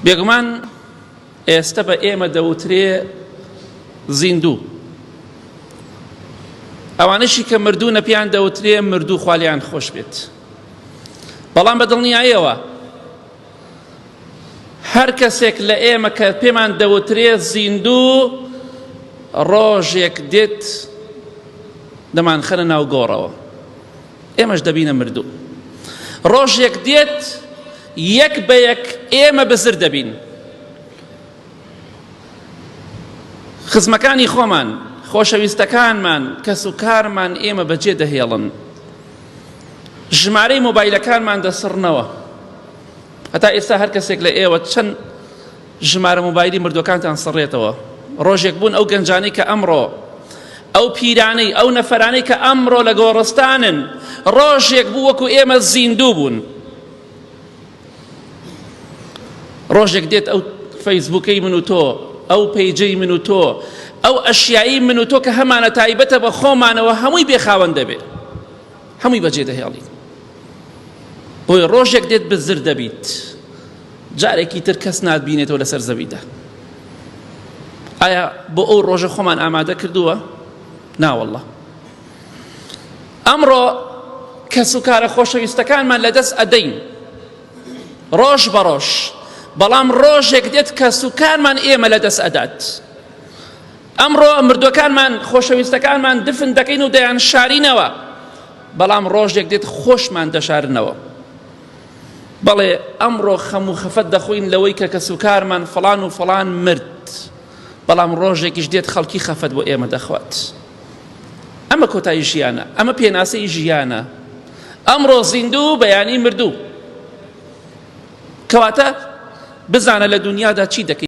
بێگومان ئێستا بە ئێمە دەوترێ زیندوو، ئەوانەشی کە مردوونە پێیان دەوترێ مردوو خوالیان خۆش بێت. بەڵام بە دڵنیاییەوە هەر کەسێک لە ئێمە کە پێمان دەوترێ زیندوو ڕۆژێک دێت دەمانخەنە ناو گۆڕەوە، ئێمەش دەبینە مردوو. ڕۆژێک دێت یەک بە یەک ئێمە بزر دەبین. خزمەکانی خۆمان، خۆشەویستەکانمان، کەس و کارمان ئێمە بەجێ دەهێڵن، ژمارەی مۆبایلەکانمان دەسڕنەوە. هەتا ئێستا هەر کەسێک لە ئێوە چەند ژمارە مۆبایلی مردوەکانتان سڕێتەوە؟ ڕۆژێک بوون ئەو گەنجانەی کە ئەمڕۆ، ئەو پیرانەی، ئەو نەفەرانەی کە ئەمڕۆ لە گۆڕستانن، ڕۆژێک بوو وەکو ئێمە زیندوو بوون. ڕۆژێک دێت ئەو فەیسبووکەی من و تۆ، ئەو پەیجەی من و تۆ، ئەو ئەشیایی من و تۆ کە هەمانە تایبەتە بە خۆمانەوە هەمووی بێخاوەن دەبێت، هەمووی بەجێ دەهێڵی. بۆی ڕۆژێک دێت بزر دەبیت، جارێکی تر کەس ناتبینێتەوە لەسەر زەویدا. ئایا بۆ ئەو ڕۆژە خۆمان ئامادە کردووە؟ ناوەڵڵا. ئەمڕۆ کەس و کارە خۆشەویستەکانمان لەدەست ئەدەین ڕۆژ بە ڕۆژ، بەڵام ڕۆژێک دێت کەس و کارمان ئێمە لەدەست ئەدات. ئەمڕۆ مردوەکانمان، خۆشەویستەکانمان دفن دەکەین و دەیان شارینەوە، بەڵام ڕۆژێک دێت خۆشمان دەشارنەوە. بەڵێ ئەمڕۆ خەم و خەفەت دەخۆین لەوەی کە کەس و کارمان فڵان و فڵان مرد، بەڵام ڕۆژێکیش دێت خەڵکی خەفەت بۆ ئێمە دەخوات. ئەمە کۆتایی ژیانە، ئەمە پێناسەی ژیانە. ئەمڕۆ زیندوو بەیانی مردوو. کەواتە بزانە لە دنیادا چی دەکەی.